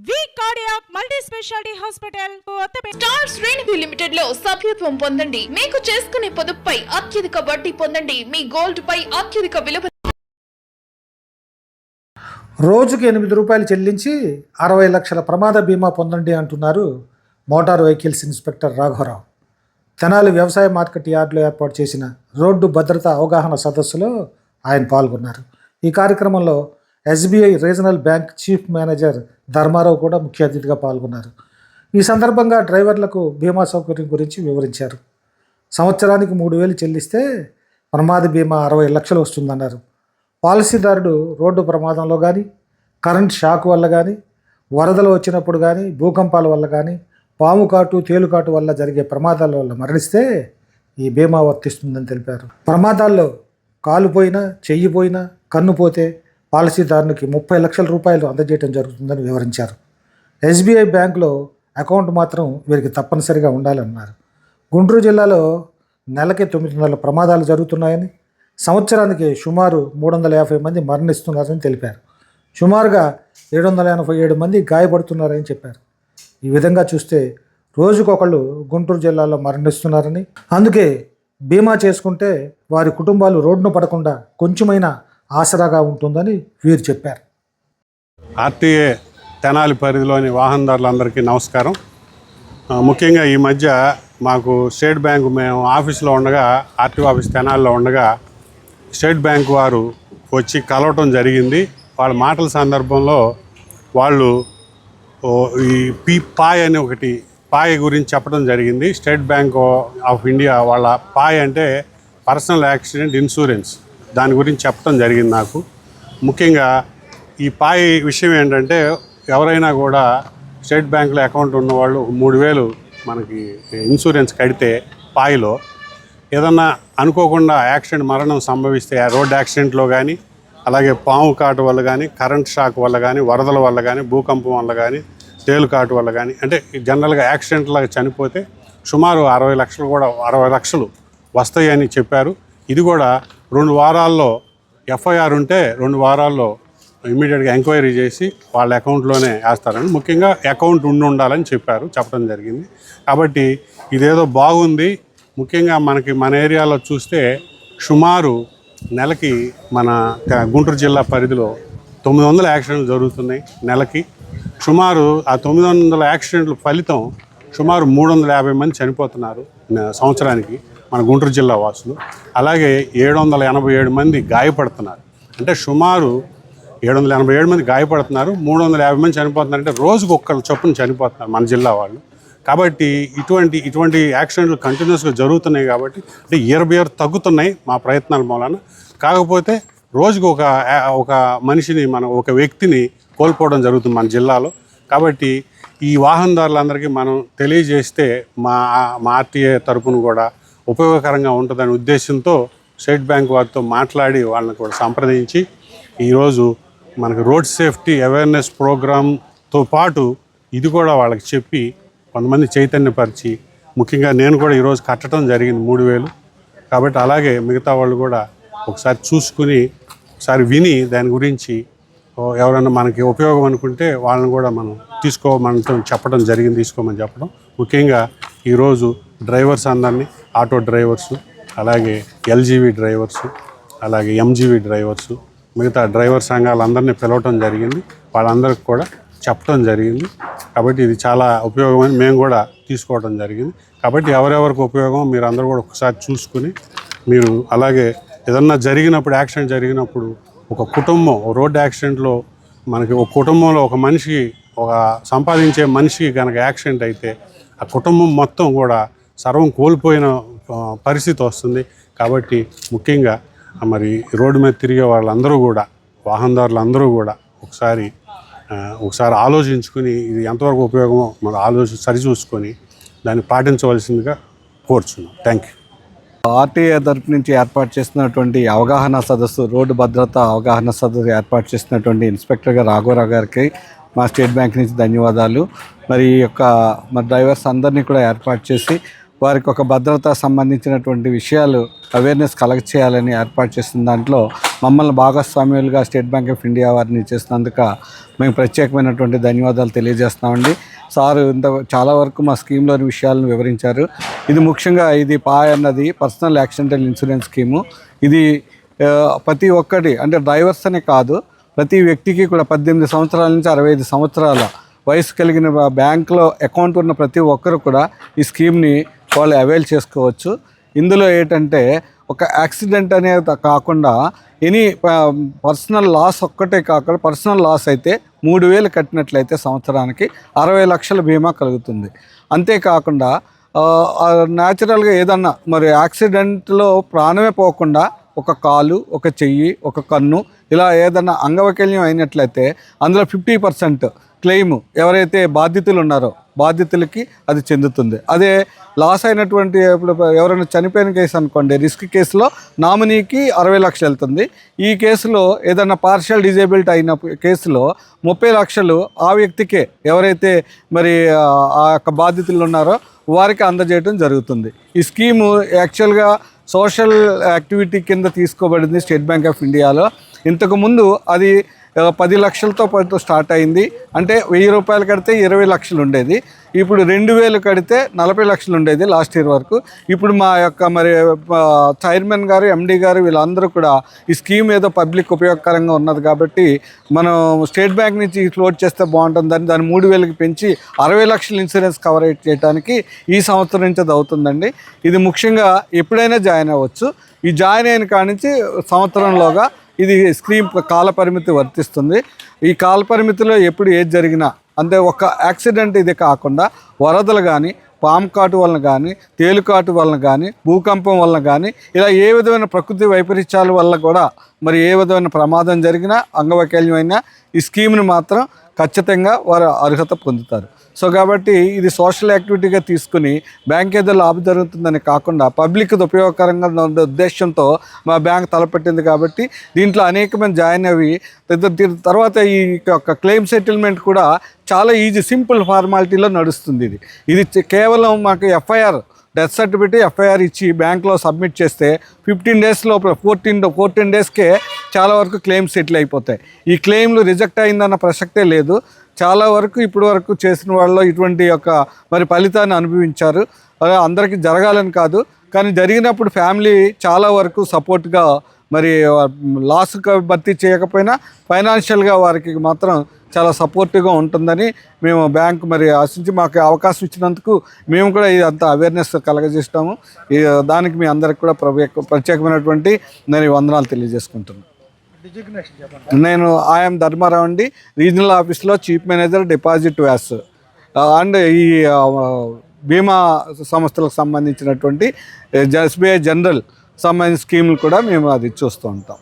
వి cardiac multi speciality hospital star శ్రేణి limited లో సభ్యత్వం పొందండి. మీకు చేసుకునే పొదుపుపై అత్యధిక వడ్డీ పొందండి. మీ గోల్డ్ పై అత్యధిక విలువ. రోజుకి 8 రూపాయలు చెల్లించి 60 లక్షల ప్రమాద బీమా పొందండి అంటున్నారు మోటార్ వెహికల్స్ ఇన్స్పెక్టర్ రాఘవరావు. తెనాలి వ్యవసాయ మార్కెట్ యార్డులో ఏర్పాటు చేసిన రోడ్డు భద్రత అవగాహన సదస్సులో ఆయన పాల్గొన్నారు. ఈ కార్యక్రమంలో SBI regional bank chief manager Dharmarao కూడా ముఖ్య అతిథిగా పాల్గొన్నారు. ఈ సందర్భంగా డ్రైవర్లకు బీమా సౌకర్యం గురించి వివరించారు. సంవత్సరానికి 3,000 చెల్లిస్తే ప్రమాద బీమా 60 లక్షలు వస్తుందన్నారు. పాలసీదారుడు రోడ్డు ప్రమాదంలో కానీ, కరెంట్ షాక్ వల్ల కానీ, వరదలు వచ్చినప్పుడు కానీ, భూకంపాల వల్ల కానీ, పాము కాటు తేలుకాటు వల్ల జరిగే ప్రమాదాల వల్ల మరణిస్తే ఈ బీమా వర్తిస్తుందని తెలిపారు. ప్రమాదాల్లో కాలు పోయినా, చెయ్యి పోయినా, కన్ను పోతే పాలసీదారునికి 30 లక్షల రూపాయలు అందజేయడం జరుగుతుందని వివరించారు. ఎస్బీఐ బ్యాంకులో అకౌంట్ మాత్రం వీరికి తప్పనిసరిగా ఉండాలన్నారు. గుంటూరు జిల్లాలో నెలకి 900 ప్రమాదాలు జరుగుతున్నాయని, సంవత్సరానికి సుమారు 350 మంది మరణిస్తున్నారని తెలిపారు. సుమారుగా 787 మంది గాయపడుతున్నారని చెప్పారు. ఈ విధంగా చూస్తే రోజుకొకళ్ళు గుంటూరు జిల్లాలో మరణిస్తున్నారని, అందుకే బీమా చేసుకుంటే వారి కుటుంబాలు రోడ్డును పడకుండా కొంచెమైనా ఆసరాగా ఉంటుందని వీరు చెప్పారు. ఆర్టీఏ తెనాలి పరిధిలోని వాహనదారులందరికీ నమస్కారం. ముఖ్యంగా ఈ మధ్య మాకు స్టేట్ బ్యాంకు మేము ఆఫీస్లో ఉండగా, ఆర్టీఓ ఆఫీస్ తెనాలిలో ఉండగా స్టేట్ బ్యాంక్ వారు వచ్చి కలవటం జరిగింది. వాళ్ళ మాటల సందర్భంలో వాళ్ళు ఈ పాయ్ అని ఒకటి పాయ్ గురించి చెప్పడం జరిగింది. స్టేట్ బ్యాంక్ ఆఫ్ ఇండియా వాళ్ళ పాయ్ అంటే పర్సనల్ యాక్సిడెంట్ ఇన్సూరెన్స్, దాని గురించి చెప్పడం జరిగింది నాకు. ముఖ్యంగా ఈ పాయ్ విషయం ఏంటంటే, ఎవరైనా కూడా స్టేట్ బ్యాంకులో అకౌంట్ ఉన్నవాళ్ళు 3,000 మనకి ఇన్సూరెన్స్ కడితే పాయిలో ఏదన్నా అనుకోకుండా యాక్సిడెంట్ మరణం సంభవిస్తే, రోడ్ యాక్సిడెంట్లో కానీ, అలాగే పాము కాటు వల్ల కానీ, కరెంట్ షాక్ వల్ల కానీ, వరదల వల్ల కానీ, భూకంపం వల్ల కానీ, తేలుకాటు వల్ల కానీ, అంటే జనరల్గా యాక్సిడెంట్లాగా చనిపోతే సుమారు 60 లక్షలు కూడా 60 లక్షలు వస్తాయని చెప్పారు. ఇది కూడా 2 వారాల్లో ఎఫ్ఐఆర్ ఉంటే 2 వారాల్లో ఇమీడియట్గా ఎంక్వైరీ చేసి వాళ్ళ అకౌంట్లోనే వేస్తారని, ముఖ్యంగా అకౌంట్ ఉండాలని చెప్పడం జరిగింది. కాబట్టి ఇదేదో బాగుంది. ముఖ్యంగా మన ఏరియాలో చూస్తే సుమారు నెలకి మన గుంటూరు జిల్లా పరిధిలో 900 యాక్సిడెంట్లు జరుగుతున్నాయి నెలకి. సుమారు ఆ 900 యాక్సిడెంట్ల ఫలితం సుమారు 350 మంది చనిపోతున్నారు సంవత్సరానికి మన గుంటూరు జిల్లా వాసులు. అలాగే 787 మంది గాయపడుతున్నారు. అంటే సుమారు 787 మంది గాయపడుతున్నారు, 350 మంది చనిపోతున్నారు. అంటే రోజుకు ఒక్కళ్ళు చొప్పున చనిపోతున్నారు మన జిల్లా వాళ్ళు. కాబట్టి ఇటువంటి యాక్సిడెంట్లు కంటిన్యూస్గా జరుగుతున్నాయి. కాబట్టి అంటే ఇయర్ తగ్గుతున్నాయి మా ప్రయత్నాల మూలన. కాకపోతే రోజుకు ఒక మనిషిని ఒక వ్యక్తిని కోల్పోవడం జరుగుతుంది మన జిల్లాలో. కాబట్టి ఈ వాహనదారులందరికీ మనం తెలియజేస్తే మా ఆర్టీఏ తరపున కూడా ఉపయోగకరంగా ఉంటుందనే ఉద్దేశంతో స్టేట్ బ్యాంక్ వారితో మాట్లాడి వాళ్ళని కూడా సంప్రదించి ఈరోజు మనకు రోడ్ సేఫ్టీ అవేర్నెస్ ప్రోగ్రామ్తో పాటు ఇది కూడా వాళ్ళకి చెప్పి కొంతమంది చైతన్యపరిచి, ముఖ్యంగా నేను కూడా ఈరోజు కట్టడం జరిగింది 3,000. కాబట్టి అలాగే మిగతా వాళ్ళు కూడా ఒకసారి చూసుకుని ఒకసారి విని దాని గురించి ఎవరైనా మనకి ఉపయోగం అనుకుంటే వాళ్ళని కూడా మనం తీసుకోమని చెప్పడం జరిగింది, తీసుకోమని చెప్పడం. ముఖ్యంగా ఈరోజు డ్రైవర్స్ అందరినీ, ఆటో డ్రైవర్సు, అలాగే ఎల్జీవీ డ్రైవర్సు, అలాగే ఎంజీవీ డ్రైవర్సు, మిగతా డ్రైవర్ సంఘాలందరినీ పిలవటం జరిగింది. వాళ్ళందరికీ కూడా చెప్పడం జరిగింది. కాబట్టి ఇది చాలా ఉపయోగమని మేము కూడా తీసుకోవడం జరిగింది. కాబట్టి ఎవరెవరికి ఉపయోగం మీరు అందరూ కూడా ఒకసారి చూసుకుని, మీరు అలాగే ఏదన్నా జరిగినప్పుడు, యాక్సిడెంట్ జరిగినప్పుడు ఒక కుటుంబం రోడ్ యాక్సిడెంట్లో మనకి ఒక కుటుంబంలో ఒక మనిషి, ఒక సంపాదించే మనిషికి కనుక యాక్సిడెంట్ అయితే ఆ కుటుంబం మొత్తం కూడా సర్వం కోల్పోయిన పరిస్థితి వస్తుంది. కాబట్టి ముఖ్యంగా మరి రోడ్డు మీద తిరిగే వాళ్ళందరూ కూడా, వాహనదారులందరూ కూడా ఒకసారి ఆలోచించుకుని ఇది ఎంతవరకు ఉపయోగమో మనం సరిచూసుకొని దాన్ని పాటించవలసిందిగా కోరుచున్నాం. Thank you. ఆర్టీఏ తరపు నుంచి ఏర్పాటు చేస్తున్నటువంటి అవగాహన సదస్సు, రోడ్డు భద్రత అవగాహన సదస్సు ఏర్పాటు చేస్తున్నటువంటి ఇన్స్పెక్టర్ గారు రాఘవరావు గారికి మా స్టేట్ బ్యాంక్ నుంచి ధన్యవాదాలు. మరి డ్రైవర్స్ అందరినీ కూడా ఏర్పాటు చేసి వారికి ఒక భద్రత సంబంధించినటువంటి విషయాలు అవేర్నెస్ కలెక్ట్ చేయాలని ఏర్పాటు చేస్తున్న దాంట్లో మమ్మల్ని భాగస్వామ్యులుగా స్టేట్ బ్యాంక్ ఆఫ్ ఇండియా వారిని చేసినందుకు మేము ప్రత్యేకమైనటువంటి ధన్యవాదాలు తెలియజేస్తామండి. సారు చాలా వరకు మా స్కీమ్లోని విషయాలను వివరించారు. ఇది ముఖ్యంగా ఇది అన్నది పర్సనల్ యాక్సిడెంటల్ ఇన్సూరెన్స్ స్కీము. ఇది ప్రతి ఒక్కటి అంటే డ్రైవర్స్ అనే కాదు, ప్రతి వ్యక్తికి కూడా 18 సంవత్సరాల నుంచి 65 సంవత్సరాల వయసు కలిగిన బ్యాంకులో అకౌంట్ ఉన్న ప్రతి ఒక్కరు కూడా ఈ స్కీమ్ని వాళ్ళు అవైల్ చేసుకోవచ్చు. ఇందులో ఏంటంటే ఒక యాక్సిడెంట్ అనేది కాకుండా ఎనీ పర్సనల్ లాస్ ఒక్కటే కాకుండా పర్సనల్ లాస్ అయితే 3,000 కట్టినట్లయితే సంవత్సరానికి 60 లక్షల బీమా కలుగుతుంది. అంతేకాకుండా న్యాచురల్గా ఏదన్నా మరి యాక్సిడెంట్లో ప్రాణమే పోకుండా ఒక కాలు, ఒక చెయ్యి, ఒక కన్ను ఇలా ఏదన్నా అంగవైకల్యం అయినట్లయితే అందులో 50% క్లెయిమ్ ఎవరైతే బాధితులు ఉన్నారో బాధితులకి అది చెందుతుంది. అదే లాస్ అయినటువంటి ఇప్పుడు ఎవరైనా చనిపోయిన కేసు అనుకోండి, రిస్క్ కేసులో నామినీకి 60 లక్షలు వెళ్తుంది. ఈ కేసులో ఏదైనా పార్షియల్ డిజేబిలిటీ అయిన కేసులో 30 లక్షలు ఆ వ్యక్తికే ఎవరైతే మరి ఆ యొక్క బాధితులు ఉన్నారో వారికి అందజేయడం జరుగుతుంది. ఈ స్కీము యాక్చువల్గా సోషల్ యాక్టివిటీ కింద తీసుకోబడింది స్టేట్ బ్యాంక్ ఆఫ్ ఇండియాలో. ఇంతకుముందు అది 10 లక్షలతో పాటు స్టార్ట్ అయింది. అంటే 1000 రూపాయలు కడితే 20 లక్షలు ఉండేది. ఇప్పుడు 2,000 కడితే 40 లక్షలు ఉండేది లాస్ట్ ఇయర్ వరకు. ఇప్పుడు మా యొక్క మరి చైర్మన్ గారు, ఎండి గారు వీళ్ళందరూ కూడా ఈ స్కీమ్ ఏదో పబ్లిక్ ఉపయోగకరంగా ఉన్నది కాబట్టి మనం స్టేట్ బ్యాంక్ నుంచి ఫ్లోట్ చేస్తే బాగుంటుందని దాన్ని 3,000కి పెంచి 60 లక్షల ఇన్సూరెన్స్ కవరేజ్ చేయడానికి ఈ సంవత్సరం నుంచి అది అవుతుందండి. ఇది ముఖ్యంగా ఎప్పుడైనా జాయిన్ అవ్వచ్చు. ఈ జాయిన్ అయిన కాడి నుంచి సంవత్సరంలోగా ఇది స్కీమ్ కాల పరిమితి వర్తిస్తుంది. ఈ కాల పరిమితిలో ఎప్పుడు ఏది జరిగినా అంటే ఒక యాక్సిడెంట్ ఇది కాకుండా వరదలు కానీ, పాము కాటు వలన కానీ, తేలుకాటు వలన కానీ, భూకంపం వలన కానీ ఇలా ఏ విధమైన ప్రకృతి వైపరీత్యాల వల్ల కూడా మరి ఏ విధమైన ప్రమాదం జరిగినా అంగవైకల్యం అయినా ఈ స్కీమ్ని మాత్రం ఖచ్చితంగా వారు అర్హత పొందుతారు. సో కాబట్టి ఇది సోషల్ యాక్టివిటీగా తీసుకుని బ్యాంక్ ఏదో లాభం జరుగుతుందని కాకుండా పబ్లిక్ ఉపయోగకరంగా ఉన్న ఉద్దేశంతో మా బ్యాంక్ తలపెట్టింది కాబట్టి దీంట్లో అనేకమంది జాయిన్ అవి తర్వాత ఈ యొక్క క్లెయిమ్ సెటిల్మెంట్ కూడా చాలా ఈజీ సింపుల్ ఫార్మాలిటీలో నడుస్తుంది. ఇది కేవలం మాకు ఎఫ్ఐఆర్ డెత్ సర్టిఫికేట్ ఎఫ్ఐఆర్ ఇచ్చి బ్యాంక్లో సబ్మిట్ చేస్తే 15 డేస్ లోపల 14 డేస్కే చాలా వరకు క్లెయిమ్స్ సెటిల్ అయిపోతాయి. ఈ క్లెయిమ్లు రిజెక్ట్ అయిందన్న ప్రసక్తే లేదు. చాలా వరకు ఇప్పటి వరకు చేసిన వాళ్ళు ఇటువంటి యొక్క మరి ఫలితాన్ని అనుభవించారు. అందరికీ జరగాలని కాదు, కానీ జరిగినప్పుడు ఫ్యామిలీ చాలా వరకు సపోర్ట్గా మరి లాస్ భర్తీ చేయకపోయినా ఫైనాన్షియల్గా వారికి మాత్రం చాలా సపోర్టివ్గా ఉంటుందని మేము బ్యాంక్ మరి ఆశించి మాకు అవకాశం ఇచ్చినందుకు మేము కూడా ఇదంతా అవేర్నెస్ కలగజేస్తాము. దానికి మీ అందరికి కూడా ప్రత్యేకమైనటువంటి నేను వందనాలు తెలియజేసుకుంటున్నాను. నేను ఐఎమ్ ధర్మారావు అండి, రీజనల్ ఆఫీస్లో చీఫ్ మేనేజర్ డిపాజిట్ వ్యాస్ అండ్ ఈ బీమా సంస్థలకు సంబంధించినటువంటి ఎస్బీఐ జనరల్ సంబంధించిన స్కీములు కూడా మేము అది చూస్తూ ఉంటాం.